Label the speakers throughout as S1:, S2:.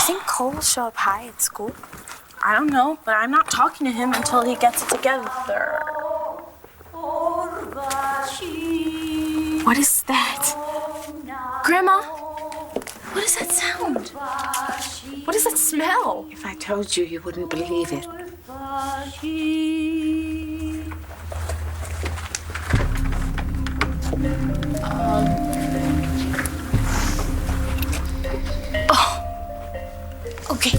S1: think Cole will show up high at school?
S2: I don't know, but I'm not talking to him until he gets it together.
S1: What is that?
S2: Grandma, what does that sound? What does that smell?
S3: If I told you, you wouldn't believe it.
S2: Okay.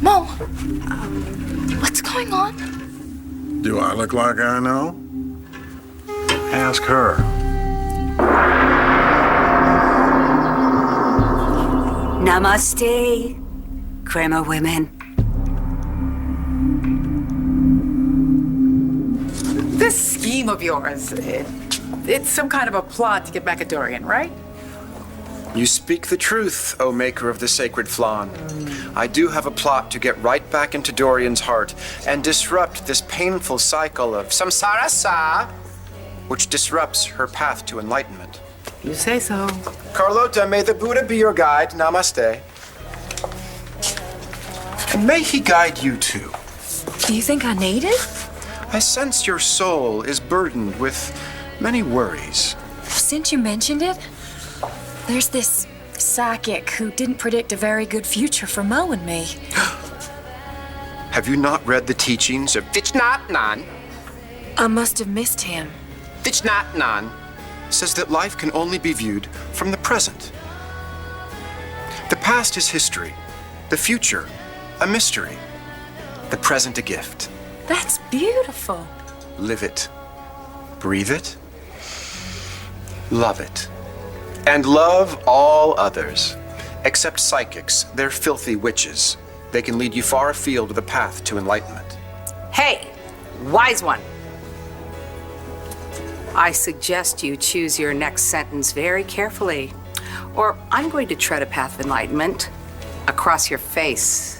S2: Mo, what's going on?
S4: Do I look like I know? Ask her.
S3: Namaste, Kramer women.
S5: This scheme of yours, it's some kind of a plot to get back at Dorian, right?
S6: You speak the truth, O maker of the sacred flan. I do have a plot to get right back into Dorian's heart and disrupt this painful cycle of samsara, which disrupts her path to enlightenment.
S5: You say so.
S6: Carlota, may the Buddha be your guide. Namaste. And may he guide you too.
S1: Do you think I need it?
S6: I sense your soul is burdened with many worries.
S1: Since you mentioned it, there's this psychic who didn't predict a very good future for Mo and me.
S6: Have you not read the teachings of Thich Nhat Hanh?
S1: I must have missed him.
S6: Thich Nhat Hanh says that life can only be viewed from the present. The past is history, the future a mystery, the present a gift.
S1: That's beautiful.
S6: Live it, breathe it, love it, and love all others, except psychics. They're filthy witches. They can lead you far afield of the path to enlightenment.
S3: Hey, wise one. I suggest you choose your next sentence very carefully, or I'm going to tread a path of enlightenment across your face.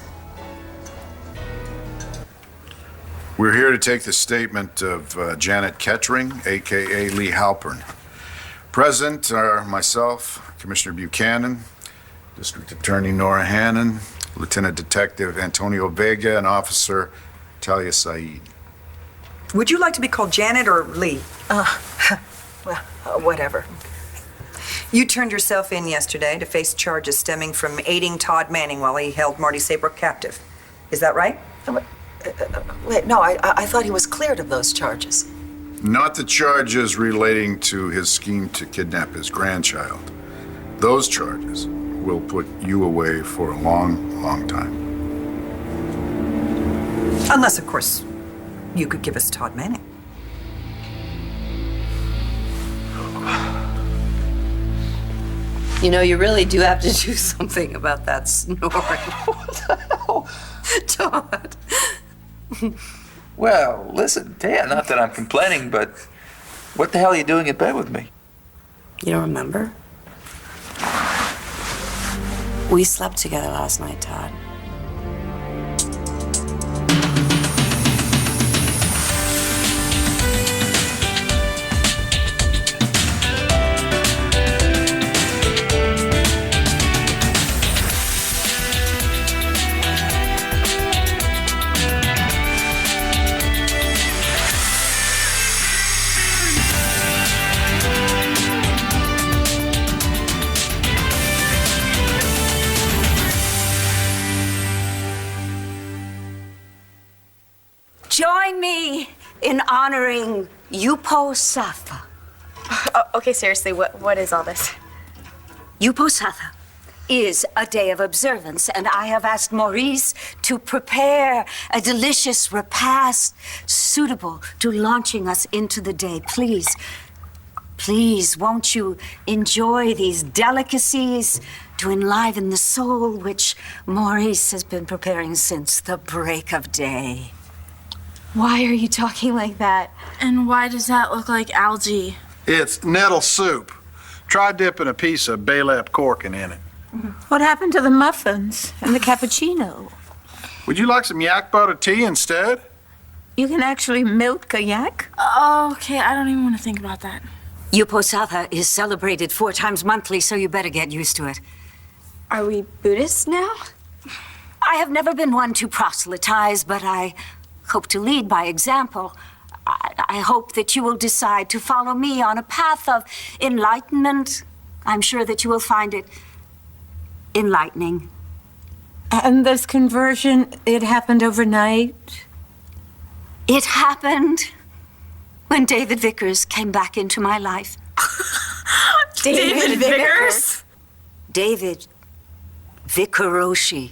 S4: We're here to take the statement of Janet Kettering, a.k.a. Lee Halpern. Present are myself, Commissioner Buchanan, District Attorney Nora Hannon, Lieutenant Detective Antonio Vega, and Officer Talia Saeed.
S7: Would you like to be called Janet or Lee? Whatever. You turned yourself in yesterday to face charges stemming from aiding Todd Manning while he held Marty Saybrook captive. Is that right?
S8: Wait, no, I thought he was cleared of those charges.
S4: Not the charges relating to his scheme to kidnap his grandchild. Those charges will put you away for a long, long time.
S7: Unless, of course, you could give us Todd Manning.
S3: You know, you really do have to do something about that snoring.
S8: What the hell?
S3: Todd.
S9: Well, listen, Dan, not that I'm complaining, but what the hell are you doing in bed with me?
S3: You don't remember? We slept together last night, Todd. Join me in honoring Uposatha.
S1: Okay, seriously, what is all this?
S3: Uposatha is a day of observance, and I have asked Maurice to prepare a delicious repast suitable to launching us into the day. Please, won't you enjoy these delicacies to enliven the soul, which Maurice has been preparing since the break of day?
S1: Why are you talking like that?
S2: And why does that look like algae?
S4: It's nettle soup. Try dipping a piece of Baylap corking in it.
S8: What happened to the muffins and the cappuccino?
S4: Would you like some yak butter tea instead?
S8: You can actually milk a yak?
S2: Okay, I don't even want to think about that.
S3: Uposatha is celebrated 4 times monthly, so you better get used to it.
S1: Are we Buddhists now?
S3: I have never been one to proselytize, but I hope to lead by example. I hope that you will decide to follow me on a path of enlightenment. I'm sure that you will find it enlightening.
S10: And this conversion, it happened overnight?
S3: It happened when David Vickers came back into my life.
S2: David Vickers?
S3: David Vickeroshi.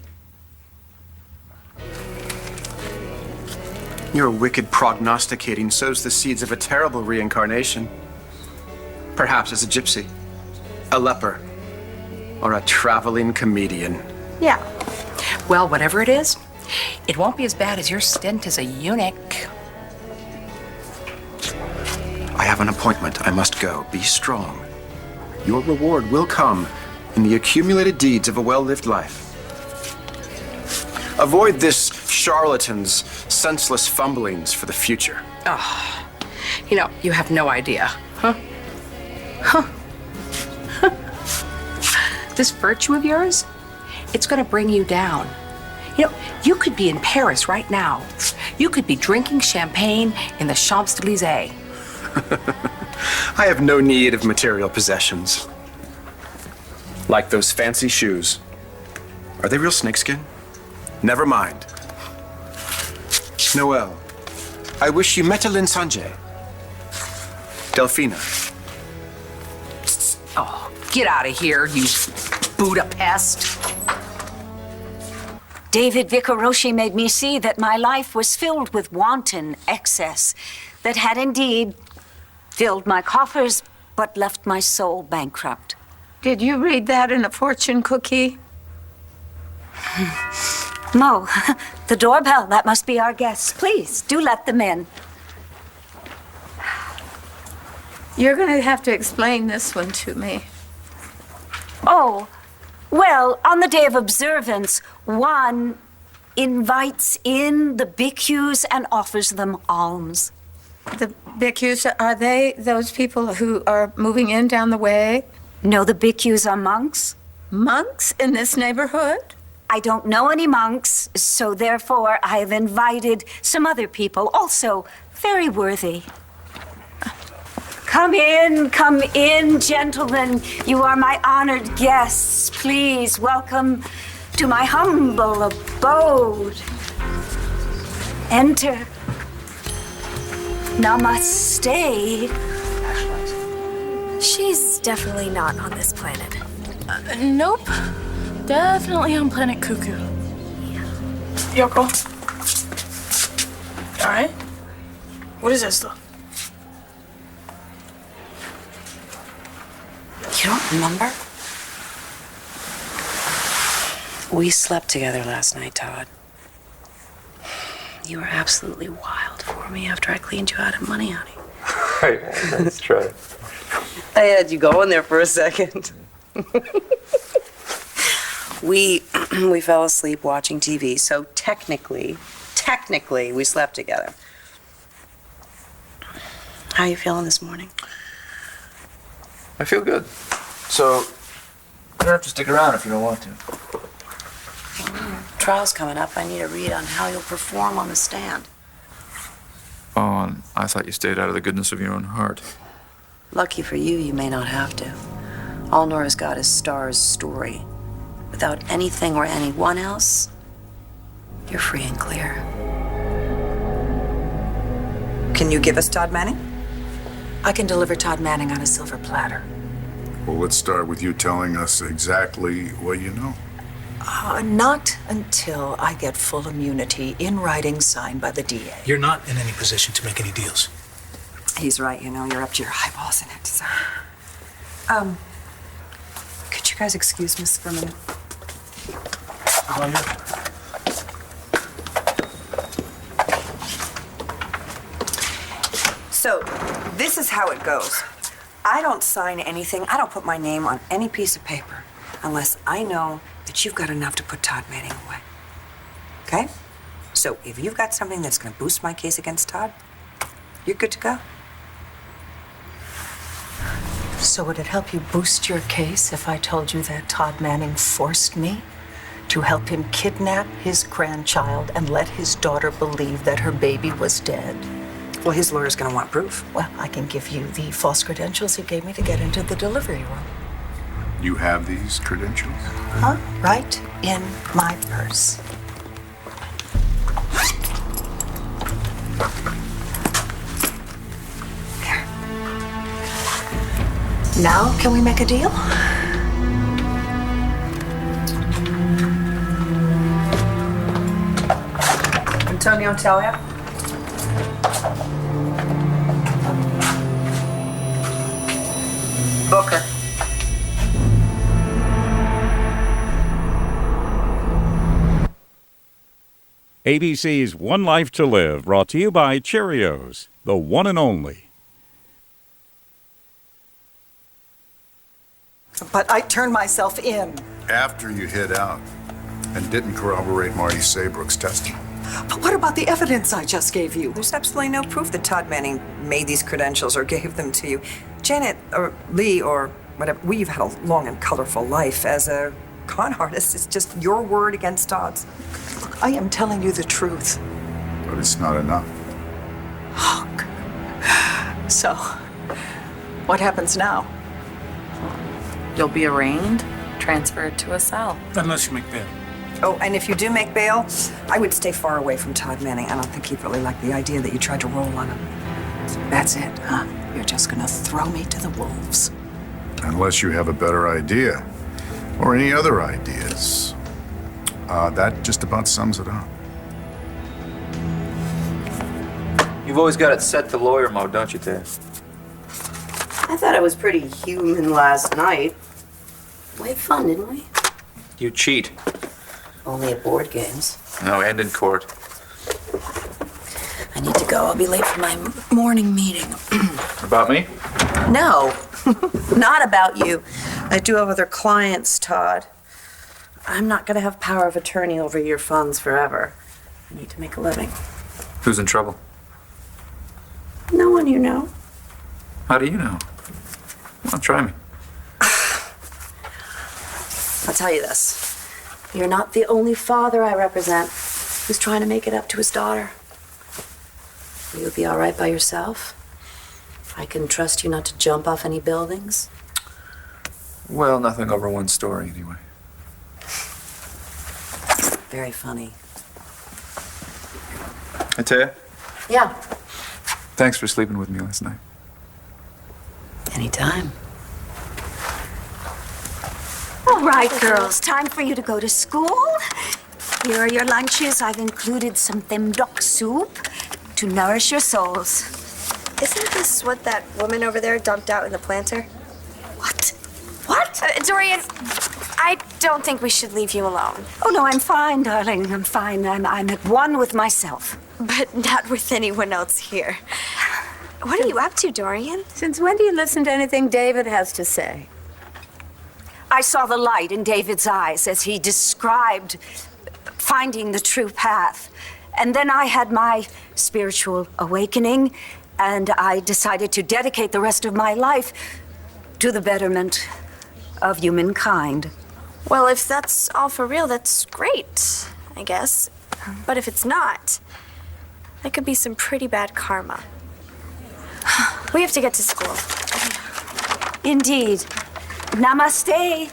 S6: Your wicked prognosticating sows the seeds of a terrible reincarnation. Perhaps as a gypsy, a leper, or a traveling comedian.
S5: Yeah. Well, whatever it is, it won't be as bad as your stint as a eunuch.
S6: I have an appointment. I must go. Be strong. Your reward will come in the accumulated deeds of a well-lived life. Avoid this charlatan's senseless fumblings for the future.
S5: You have no idea, huh? This virtue of yours, it's gonna bring you down. You could be in Paris right now. You could be drinking champagne in the Champs-Élysées.
S6: I have no need of material possessions. Like those fancy shoes. Are they real snakeskin? Never mind. Noel, I wish you Metalin Sanjay. Delphina.
S5: Oh, get out of here, you Budapest.
S3: David Vickeroshi made me see that my life was filled with wanton excess that had indeed filled my coffers but left my soul bankrupt.
S10: Did you read that in a fortune cookie?
S3: Mo, the doorbell, that must be our guests. Please, do let them in.
S10: You're going to have to explain this one to me.
S3: Oh, well, on the day of observance, one invites in the bhikkhus and offers them alms.
S10: The bhikkhus, are they those people who are moving in down the way?
S3: No, the bhikkhus are monks.
S10: Monks in this neighborhood?
S3: I don't know any monks, so therefore I have invited some other people, also very worthy. Come in, gentlemen. You are my honored guests. Please welcome to my humble abode. Enter. Namaste.
S2: She's definitely not on this planet.
S1: Nope. Definitely on Planet Cuckoo.
S11: Yoko. All right. What is this, though?
S8: You don't remember? We slept together last night, Todd. You were absolutely wild for me after I cleaned you out of money, honey.
S9: Right, let's try.
S8: I had you going there for a second. We fell asleep watching TV, so technically, we slept together. How are you feeling this morning?
S9: I feel good. So, you don't have to stick around if you don't want to.
S8: Trial's coming up. I need a read on how you'll perform on the stand.
S9: Oh, and I thought you stayed out of the goodness of your own heart.
S8: Lucky for you, you may not have to. All Nora's got is Star's story. Without anything or anyone else, you're free and clear.
S7: Can you give us Todd Manning?
S8: I can deliver Todd Manning on a silver platter.
S4: Well, let's start with you telling us exactly what you know.
S8: Not until I get full immunity in writing signed by the DA.
S11: You're not in any position to make any deals.
S7: He's right, you're up to your eyeballs in it, so. Could you guys excuse Miss for a minute? So, this is how it goes. I don't sign anything, I don't put my name on any piece of paper unless I know that you've got enough to put Todd Manning away. Okay? So, if you've got something that's gonna boost my case against Todd, you're good to go.
S8: So would it help you boost your case if I told you that Todd Manning forced me to
S12: to help him kidnap his grandchild and let his daughter believe that her baby was dead.
S7: Well, his lawyer's gonna want proof.
S12: Well, I can give you the false credentials he gave me to get into the delivery room.
S4: You have these credentials?
S12: Huh? Right in my purse. There. Now, can we make a deal?
S7: Antonio Talia? Booker.
S13: ABC's One Life to Live, brought to you by Cheerios, the one and only.
S12: But I turned myself in.
S4: After you hid out and didn't corroborate Marty Saybrook's testimony.
S12: But what about the evidence I just gave you?
S7: There's absolutely no proof that Todd Manning made these credentials or gave them to you. Janet, or Lee, or whatever, we've had a long and colorful life as a con artist. It's just your word against Todd's.
S12: I am telling you the truth.
S4: But it's not enough.
S12: So, what happens now?
S2: You'll be arraigned, transferred to a cell.
S11: Unless you make bail.
S7: Oh, and if you do make bail, I would stay far away from Todd Manning. I don't think he'd really like the idea that you tried to roll on him.
S12: That's it, huh? You're just gonna throw me to the wolves.
S4: Unless you have a better idea. Or any other ideas. That just about sums it up.
S9: You've always got it set to lawyer mode, don't you, Ted?
S8: I thought I was pretty human last night. We had fun, didn't we?
S9: You cheat.
S8: Only at board games.
S9: No, and in court.
S8: I need to go. I'll be late for my morning meeting.
S9: About me?
S8: No, not about you. I do have other clients, Todd. I'm not going to have power of attorney over your funds forever. I need to make a living.
S9: Who's in trouble?
S8: No one you know.
S9: How do you know? Well, try me.
S8: I'll tell you this. You're not the only father I represent who's trying to make it up to his daughter. You'll be all right by yourself? I can trust you not to jump off any buildings?
S9: Well, nothing over one story, anyway.
S8: Very funny.
S9: I tell you,
S8: Yeah,
S9: thanks for sleeping with me last night.
S8: anytime.
S3: All right, girls, time for you to go to school. Here are your lunches. I've included some thimdok soup to nourish your souls.
S14: Isn't this what that woman over there dumped out in the planter?
S3: What? What?
S14: Dorian, I don't think we should leave you alone.
S3: Oh, no, I'm fine, darling. I'm fine. I'm at one with myself.
S14: But not with anyone else here. What are you up to, Dorian?
S10: Since when do you listen to anything David has to say?
S3: I saw the light in David's eyes as he described finding the true path. And then I had my spiritual awakening, and I decided to dedicate the rest of my life to the betterment of humankind.
S14: Well, if that's all for real, that's great, I guess. But if it's not, that could be some pretty bad karma. We have to get to school.
S3: Indeed. Namaste.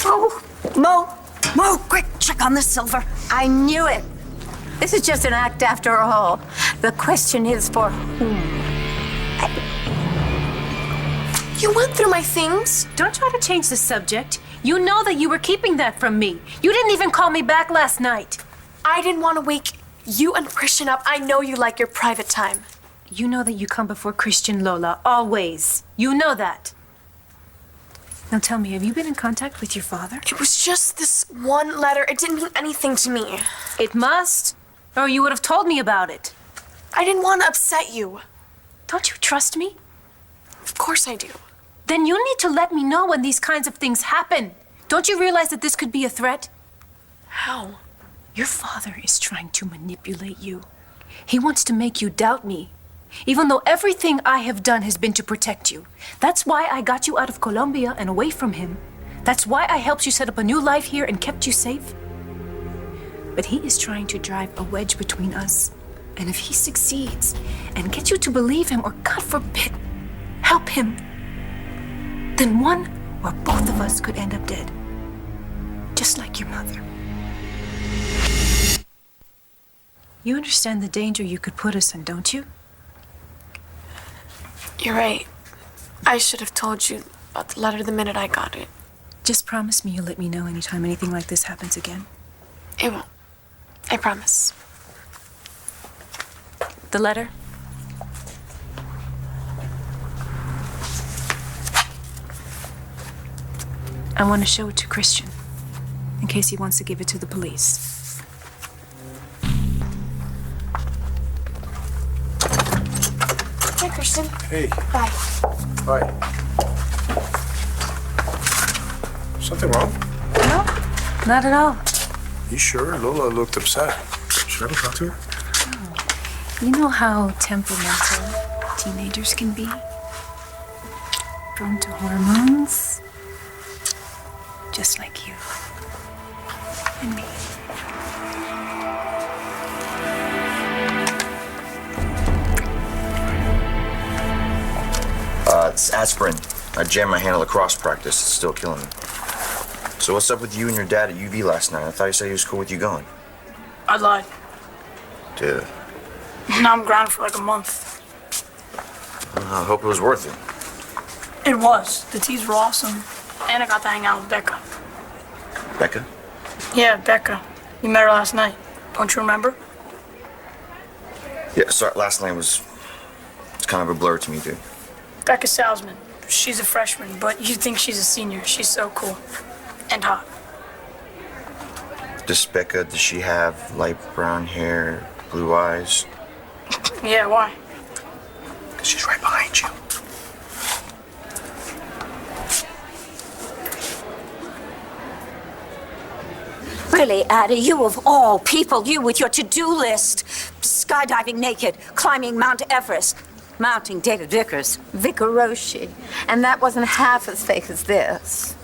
S3: Oh, Mo, quick, check on the silver.
S10: I knew it. This is just an act after all. The question is for whom?
S14: You went through my things.
S2: Don't try to change the subject. You know that you were keeping that from me. You didn't even call me back last night.
S14: I didn't want to wake you and Christian up. I know you like your private time.
S2: You know that you come before Christian, Lola, always. You know that. Now tell me, have you been in contact with your father?
S14: It was just this one letter. It didn't mean anything to me.
S2: It must, or you would have told me about it.
S14: I didn't want to upset you.
S2: Don't you trust me?
S14: Of course I do.
S2: Then you need to let me know when these kinds of things happen. Don't you realize that this could be a threat?
S14: How?
S2: Your father is trying to manipulate you. He wants to make you doubt me, even though everything I have done has been to protect you. That's why I got you out of Colombia and away from him. That's why I helped you set up a new life here and kept you safe. But he is trying to drive a wedge between us. And if he succeeds and gets you to believe him, or God forbid, help him, then one or both of us could end up dead. Just like your mother. You understand the danger you could put us in, don't you?
S14: You're right. I should have told you about the letter the minute I got it.
S2: Just promise me you'll let me know anytime anything like this happens again.
S14: It won't. I promise.
S2: The letter? I want to show it to Christian, in case he wants to give it to the police.
S14: Hey, Christian.
S15: Hey.
S14: Bye.
S15: Bye. Something wrong?
S2: No, not at all.
S15: You sure? Lola looked upset. Should I go talk to her?
S2: You know how temperamental teenagers can be? Prone to hormones? Just like you. And me.
S9: It's aspirin. I jammed my hand at lacrosse practice. It's still killing me. So what's up with you and your dad at UV last night? I thought you said he was cool with you going.
S11: I lied.
S9: Dude.
S11: Now I'm grounded for like a month.
S9: I hope it was worth it.
S11: It was. The teas were awesome. And I got to hang out with Becca.
S9: Becca?
S11: Yeah, Becca. You met her last night. Don't you remember?
S9: Yeah, sorry, last night was... It's kind of a blur to me, dude.
S11: Becca Salzman. She's a freshman, but you think she's a senior. She's so cool. And hot.
S9: Does Becca, does she have light brown hair, blue eyes?
S11: Yeah, why?
S9: Because she's right behind you.
S3: Really, Addie, you of all people, you with your to-do list. Skydiving naked, climbing Mount Everest, mounting David Vickers.
S10: Vicaroshi. And that wasn't half as fake as this.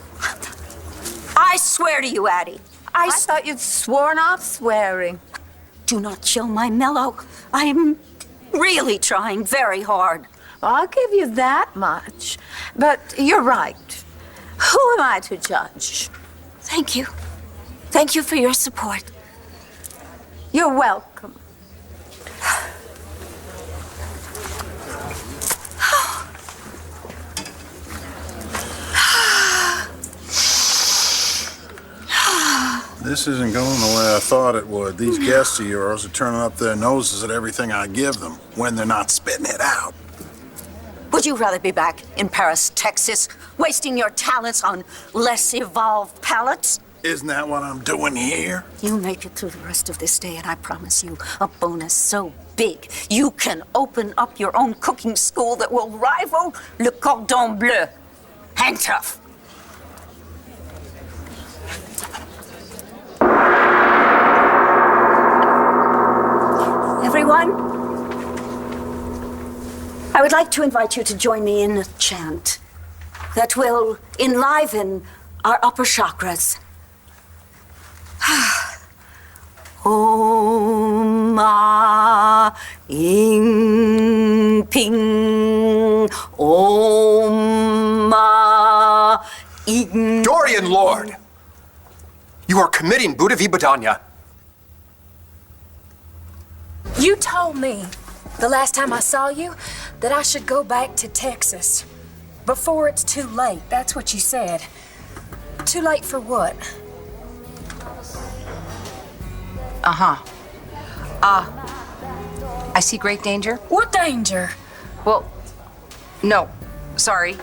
S3: I swear to you, Addie.
S10: I thought you'd sworn off swearing.
S3: Do not chill my mellow. I'm really trying very hard.
S10: Well, I'll give you that much. But you're right. Who am I to judge?
S3: Thank you. Thank you for your support.
S10: You're welcome.
S15: This isn't going the way I thought it would. These guests of yours are turning up their noses at everything I give them when they're not spitting it out.
S3: Would you rather be back in Paris, Texas, wasting your talents on less evolved palates?
S15: Isn't that what I'm doing here?
S3: You make it through the rest of this day, and I promise you a bonus so big you can open up your own cooking school that will rival Le Cordon Bleu. Hang tough. Everyone, I would like to invite you to join me in a chant that will enliven our upper chakras. Om Ma Ing Ping Om Ma Ing.
S6: Dorian Lord! You are committing Buddha Vibhadanya.
S1: You told me the last time I saw you that I should go back to Texas before it's too late. That's what you said. Too late for what?
S5: I see great danger.
S1: What danger?
S5: Well, no, sorry.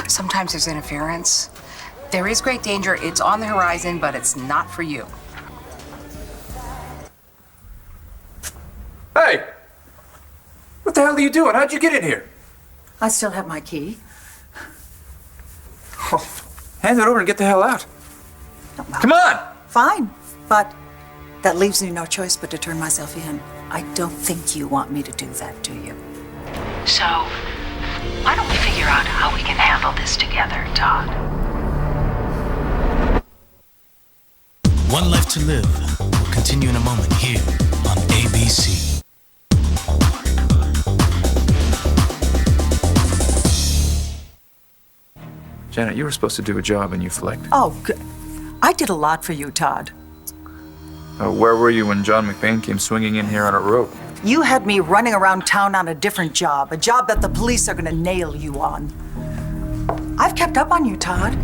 S5: Sometimes there's interference. There is great danger. It's on the horizon, but it's not for you.
S9: Hey! What the hell are you doing? How'd you get in here?
S12: I still have my key.
S9: Hand it over and get the hell out. Come on!
S12: Fine, but that leaves me no choice but to turn myself in. I don't think you want me to do that, do you?
S1: So,
S12: Why don't we figure out how we can handle this together, Todd?
S16: One Life to Live will continue in a moment here on ABC.
S17: Janet, you were supposed to do a job and you flaked.
S12: Oh, I did a lot for you, Todd.
S17: Where were you when John McBain came swinging in here on a rope?
S12: You had me running around town on a different job, a job that the police are gonna nail you on. I've kept up on you, Todd.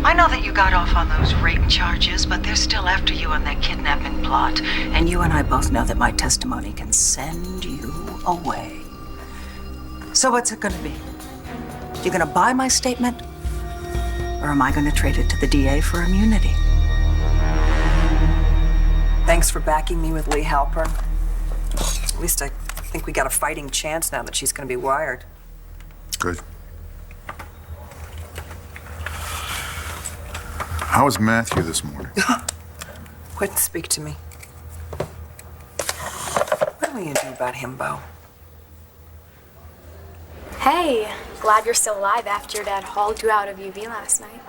S12: I know that you got off on those rape charges, but they're still after you on that kidnapping plot. And you and I both know that my testimony can send you away. So what's it gonna be? You gonna buy my statement? Or am I gonna trade it to the DA for immunity?
S7: Thanks for backing me with Lee Halpern. At least I think we got a fighting chance now that she's going to be wired.
S4: Good. How was Matthew this morning?
S7: Wouldn't speak to me. What will you do about him, Bo?
S14: Hey, glad you're still alive after your dad hauled you out of UV last night.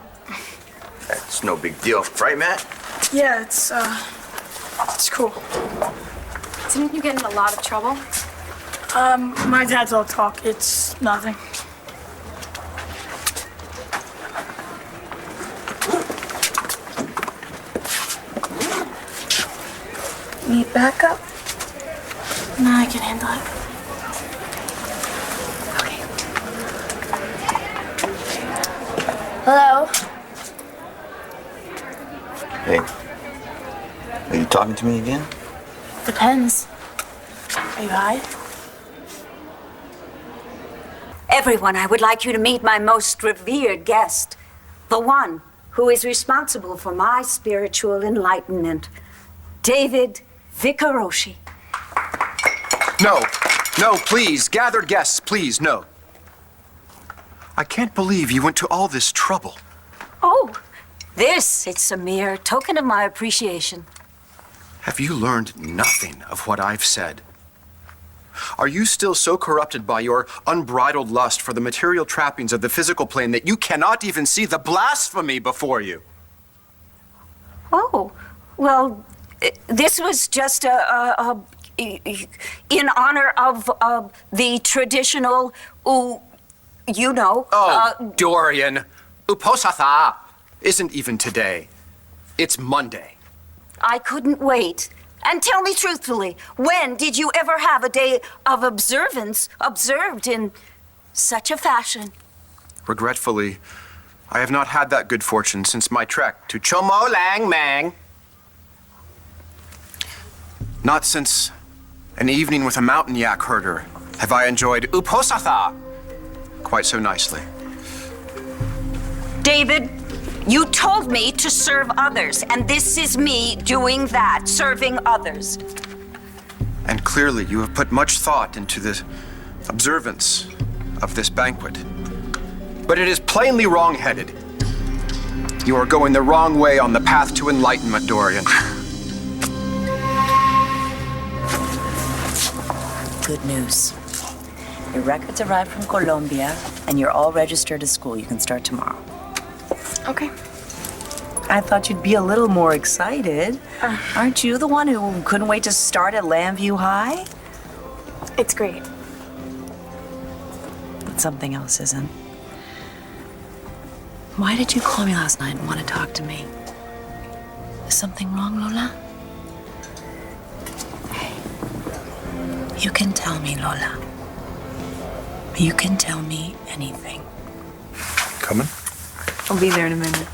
S9: It's no big deal, right, Matt?
S11: Yeah, it's cool.
S14: Didn't you get in a lot of trouble?
S11: My dad's all talk. It's nothing. Need backup? No, I can handle it. Hello?
S9: Hey. Are you talking to me again?
S14: Depends. Are you high?
S3: Everyone, I would like you to meet my most revered guest, the one who is responsible for my spiritual enlightenment, David Vicaroshi.
S6: No, please, gathered guests, please, no. I can't believe you went to all this trouble.
S3: Oh, it's a mere token of my appreciation.
S6: Have you learned nothing of what I've said? Are you still so corrupted by your unbridled lust for the material trappings of the physical plane that you cannot even see the blasphemy before you?
S3: Oh, well, this was just in honor of the traditional, you know.
S6: Dorian, Uposatha isn't even today. It's Monday.
S3: I couldn't wait. And tell me truthfully, when did you ever have a day of observance observed in such a fashion?
S6: Regretfully, I have not had that good fortune since my trek to Chomo Lang Mang. Not since an evening with a mountain yak herder have I enjoyed Uposatha quite so nicely.
S3: David, you told me to serve others, and this is me doing that, serving others.
S6: And clearly you have put much thought into the observance of this banquet. But it is plainly wrong-headed. You are going the wrong way on the path to enlightenment, Dorian.
S8: Good news. Your records arrived from Colombia, and you're all registered to school. You can start tomorrow.
S14: Okay.
S8: I thought you'd be a little more excited. Aren't you the one who couldn't wait to start at Lambview High?
S14: It's great.
S8: But something else isn't. Why did you call me last night and want to talk to me? Is something wrong, Lola? Hey, you can tell me, Lola. You can tell me anything.
S17: Coming?
S11: I'll be there in a minute.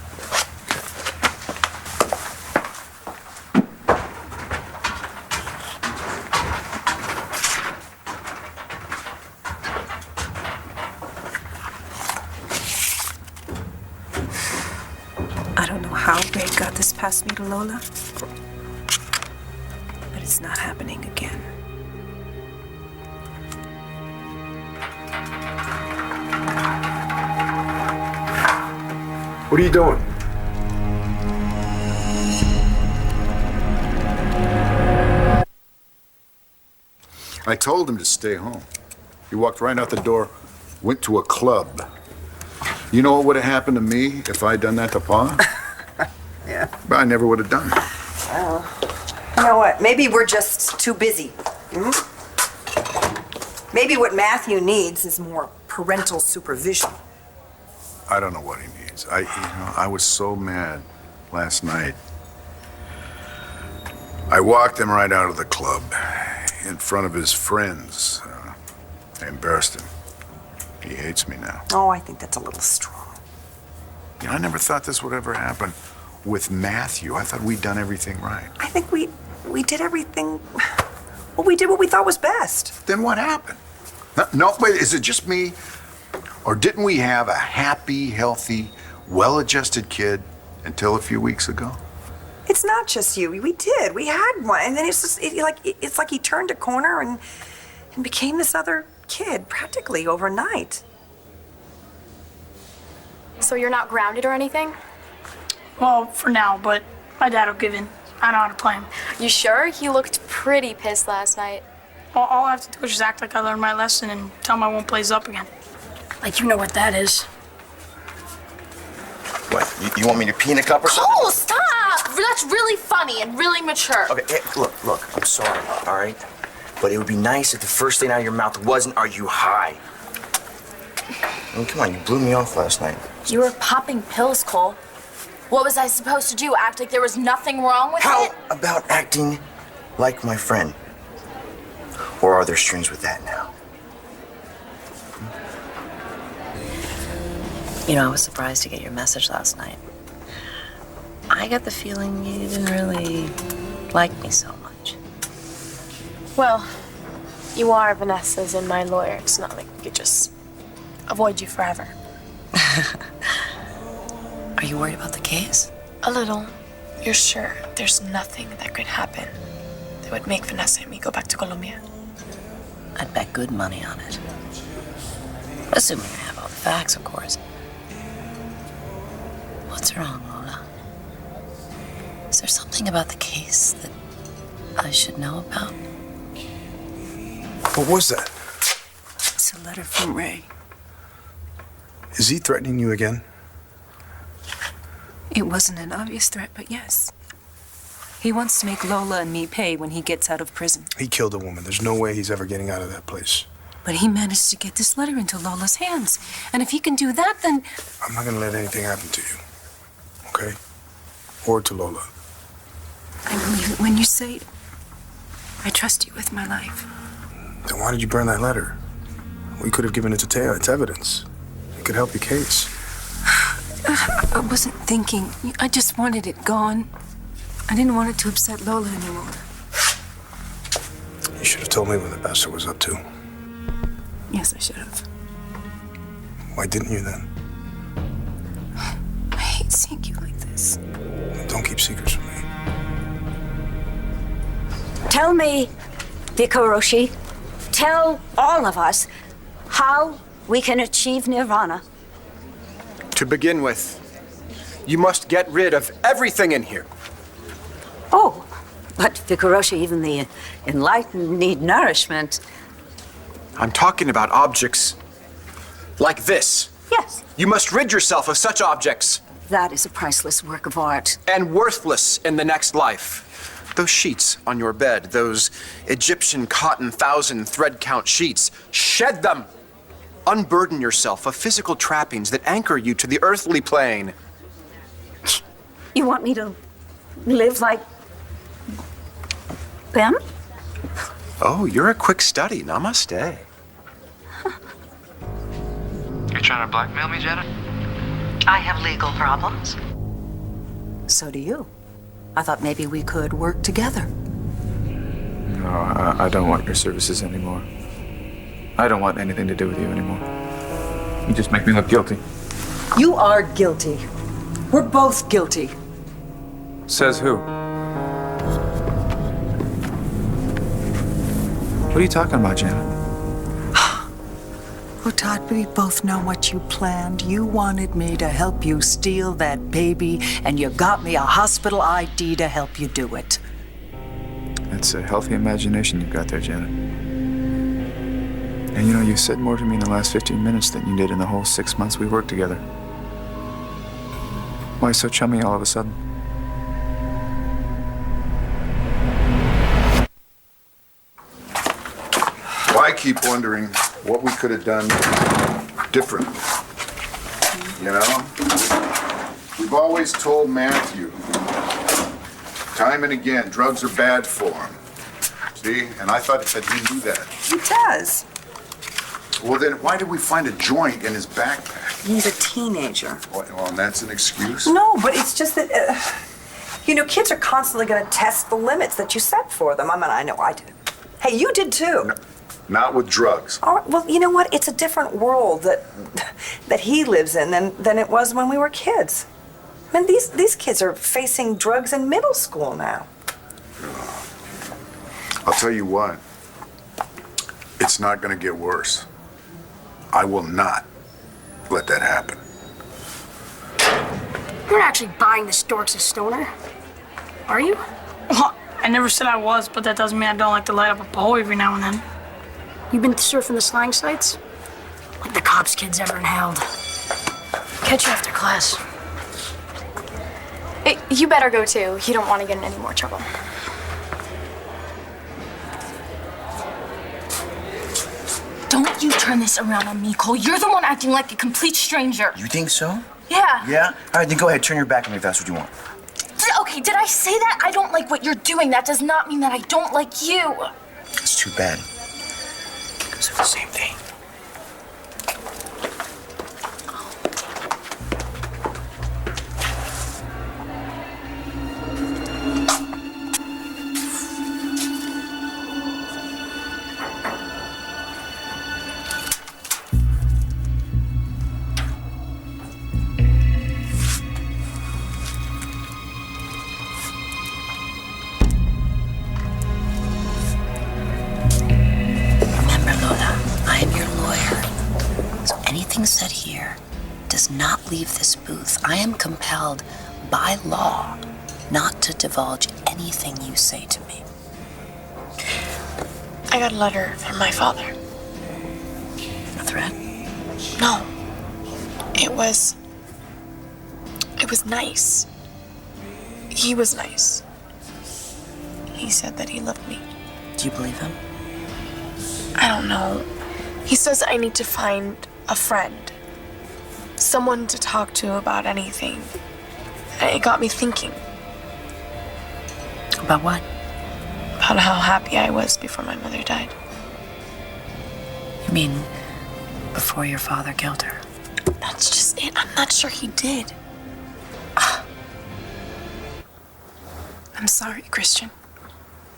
S2: I don't know how Ray got this past me to Lola, but it's not happening again.
S17: What are you doing?
S4: I told him to stay home. He walked right out the door went to a club. You know what would have happened to me if I'd done that to Pa?
S7: Yeah.
S4: But I never would have done it.
S7: Well, you know what? Maybe we're just too busy. Hmm? Maybe what Matthew needs is more parental supervision.
S4: I don't know what he needs. I was so mad last night. I walked him right out of the club in front of his friends. I embarrassed him. He hates me now.
S7: Oh, I think that's a little strong.
S4: You know, I never thought this would ever happen with Matthew. I thought we'd done everything right.
S7: I think we did everything. Well, we did what we thought was best.
S4: Then what happened? No, wait, is it just me? Or didn't we have a happy, healthy, well-adjusted kid until a few weeks ago?
S7: It's not just you. We did. We had one, and then it's like he turned a corner and became this other kid practically overnight.
S14: So you're not grounded or anything?
S11: Well, for now, but my dad will give in. I know how to play him.
S14: You sure? He looked pretty pissed last night.
S11: Well, all I have to do is just act like I learned my lesson and tell him I won't play up again. Like, you know what that is.
S9: What, you want me to pee in a cup or something?
S18: Oh, stop! That's really funny and really mature.
S9: Okay, hey, look, I'm sorry, all right? But it would be nice if the first thing out of your mouth wasn't, "Are you high?" I mean, come on, you blew me off last night.
S18: You were popping pills, Cole. What was I supposed to do? Act like there was nothing wrong with it?
S9: How about acting like my friend? Or are there strings with that now?
S8: You know, I was surprised to get your message last night. I got the feeling you didn't really like me so much.
S14: Well, you are Vanessa's and my lawyer. It's not like we could just avoid you forever.
S8: Are you worried about the case?
S14: A little. You're sure there's nothing that could happen that would make Vanessa and me go back to Colombia?
S8: I'd bet good money on it. Assuming I have all the facts, of course. What's wrong, Lola? Is there something about the case that I should know about?
S19: What was that?
S12: It's a letter from Ray.
S19: Is he threatening you again?
S2: It wasn't an obvious threat, but yes. He wants to make Lola and me pay when he gets out of prison.
S19: He killed a woman. There's no way he's ever getting out of that place.
S2: But he managed to get this letter into Lola's hands. And if he can do that, then...
S19: I'm not gonna let anything happen to you. Okay? Or to Lola.
S2: I believe it when you say it. I trust you with my life.
S19: Then why did you burn that letter? We could have given it to Taya. It's evidence. It could help your case.
S2: I wasn't thinking. I just wanted it gone. I didn't want it to upset Lola anymore.
S19: You should have told me what the bastard was up to.
S2: Yes, I should have.
S19: Why didn't you then?
S2: I hate seeing you like this.
S19: Don't keep secrets from me.
S3: Tell me, Vikoroshi, tell all of us how we can achieve nirvana.
S6: To begin with, you must get rid of everything in here.
S3: Oh, but Vikoroshi, even the enlightened need nourishment.
S6: I'm talking about objects like this.
S3: Yes.
S6: You must rid yourself of such objects.
S3: That is a priceless work of art.
S6: And worthless in the next life. Those sheets on your bed, those Egyptian cotton 1,000 thread count sheets, shed them. Unburden yourself of physical trappings that anchor you to the earthly plane.
S3: You want me to live like them?
S6: Oh, you're a quick study. Namaste.
S17: You trying to blackmail me, Janet?
S12: I have legal problems. So do you. I thought maybe we could work together.
S17: No, I don't want your services anymore. I don't want anything to do with you anymore. You just make me look guilty.
S12: You are guilty. We're both guilty.
S17: Says who? What are you talking about, Janet?
S12: Oh, Todd, we both know what you planned. You wanted me to help you steal that baby, and you got me a hospital ID to help you do it.
S17: That's a healthy imagination you've got there, Janet. And you know, you said more to me in the last 15 minutes than you did in the whole 6 months we worked together. Why so chummy all of a sudden?
S4: Well, I keep wondering what we could have done differently. You know? We've always told Matthew, time and again, drugs are bad for him. See? And I thought that he knew that.
S7: He does.
S4: Well, then why did we find a joint in his backpack?
S7: He's a teenager.
S4: Well, and that's an excuse?
S7: No, but it's just that, you know, kids are constantly going to test the limits that you set for them. I mean, I know I did. Hey, you did too.
S4: No, not with drugs.
S7: All right, well, you know what? It's a different world that he lives in than it was when we were kids. I mean, these kids are facing drugs in middle school now.
S4: I'll tell you what. It's not going to get worse. I will not let that happen.
S11: You're not actually buying the storks a stoner, are you? Well, I never said I was, but that doesn't mean I don't like to light up a pole every now and then. You been surfing the slang sites? Like the cops kids ever inhaled. Catch you after class.
S14: Hey, you better go too. You don't want to get in any more trouble.
S18: Don't you turn this around on me, Cole. You're the one acting like a complete stranger.
S9: You think so?
S18: Yeah.
S9: Yeah? All right, then go ahead, turn your back on me if that's what you want.
S18: Okay, did I say that? I don't like what you're doing. That does not mean that I don't like you.
S9: It's too bad. Because they're the same thing.
S8: Anything said here does not leave this booth. I am compelled by law not to divulge anything you say to me.
S14: I got a letter from my father.
S8: A threat?
S14: No. It was nice. He was nice. He said that he loved me.
S8: Do you believe him?
S14: I don't know. He says I need to find a friend. Someone to talk to about anything. It got me thinking.
S8: About what?
S14: About how happy I was before my mother died.
S8: You mean before your father killed her?
S14: That's just it. I'm not sure he did.
S2: I'm sorry, Christian.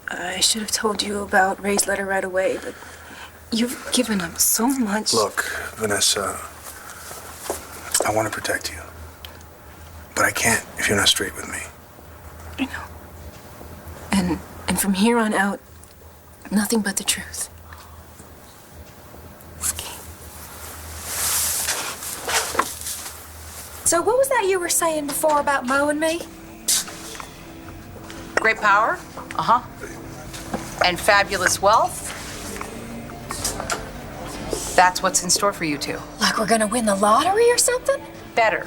S2: I should have told you about Ray's letter right away, but you've given up so much.
S19: Look, Vanessa, I want to protect you. But I can't if you're not straight with me.
S2: I know. And from here on out, nothing but the truth.
S1: So what was that you were saying before about Mo and me?
S5: Great power, and fabulous wealth. That's what's in store for you two.
S1: Like we're gonna win the lottery or something?
S5: Better.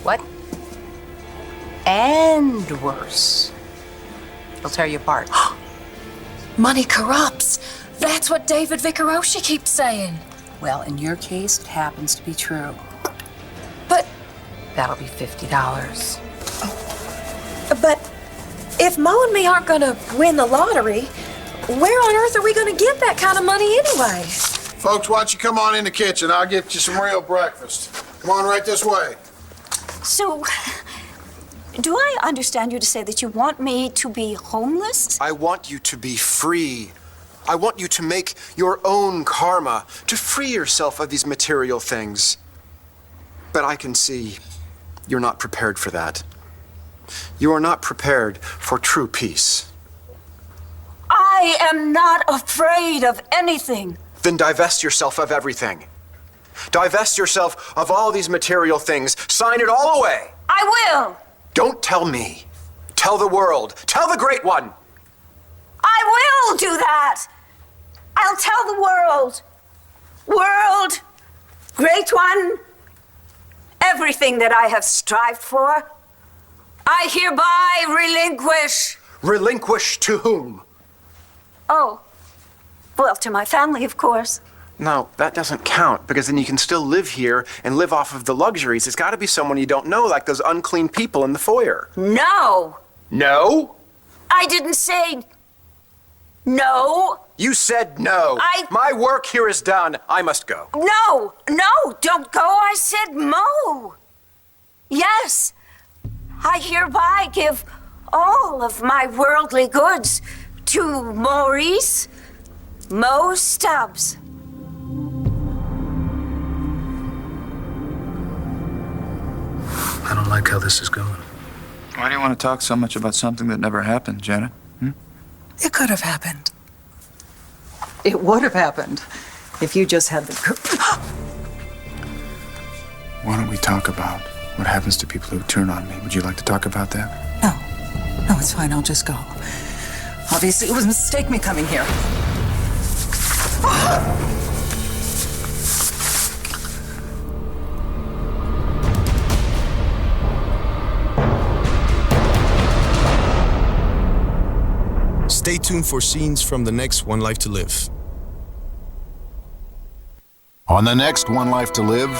S5: What? And worse. It'll tear you apart.
S1: Money corrupts. That's what David Vicaroshi keeps saying.
S5: Well, in your case, it happens to be true.
S1: But...
S5: That'll be $50.
S1: But if Mo and me aren't gonna win the lottery, where on earth are we gonna get that kind of money anyway?
S15: Folks, why don't you come on in the kitchen? I'll get you some real breakfast. Come on right this way.
S3: So, do I understand you to say that you want me to be homeless?
S6: I want you to be free. I want you to make your own karma, to free yourself of these material things. But I can see you're not prepared for that. You are not prepared for true peace.
S3: I am not afraid of anything.
S6: Then divest yourself of everything. Divest yourself of all these material things. Sign it all away.
S3: I will.
S6: Don't tell me. Tell the world. Tell the Great One.
S3: I will do that. I'll tell the world. world, great one, everything that I have strived for, I hereby relinquish.
S6: Relinquish to whom?
S3: Oh, well, to my family, of course.
S6: No, that doesn't count, because then you can still live here and live off of the luxuries. It's got to be someone you don't know, like those unclean people in the foyer.
S3: No.
S6: No?
S3: I didn't say no.
S6: You said no. My work here is done. I must go.
S3: No, don't go. I said Mo. Yes, I hereby give all of my worldly goods to Maurice Mo Stubbs.
S19: I don't like how this is going.
S17: Why do you want to talk so much about something that never happened, Janet?
S12: It could have happened. It would have happened if you just had the
S17: Why don't we talk about what happens to people who turn on me? Would you like to talk about that?
S12: No, it's fine. I'll just go. Obviously, it was a mistake me coming here.
S20: Stay tuned for scenes from the next One Life to Live.
S4: On the next One Life to Live,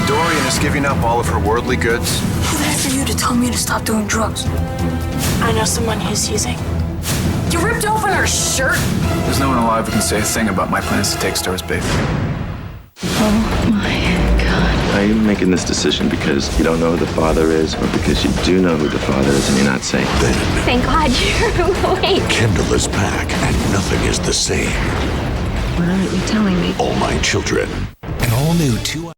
S6: Dorian is giving up all of her worldly goods.
S11: Who the heck are you to tell me to stop doing drugs? I know someone who's using.
S2: You ripped open her shirt?
S17: There's no one alive who can say a thing about my plans to take Star's baby.
S21: Oh my God. Are you making this decision because you don't know who the father is, or because you do know who the father is and you're not safe?
S22: Thank God you're awake.
S23: Kendall is back, and nothing is the same.
S22: What aren't you telling me?
S23: All my children.
S16: An all-new 2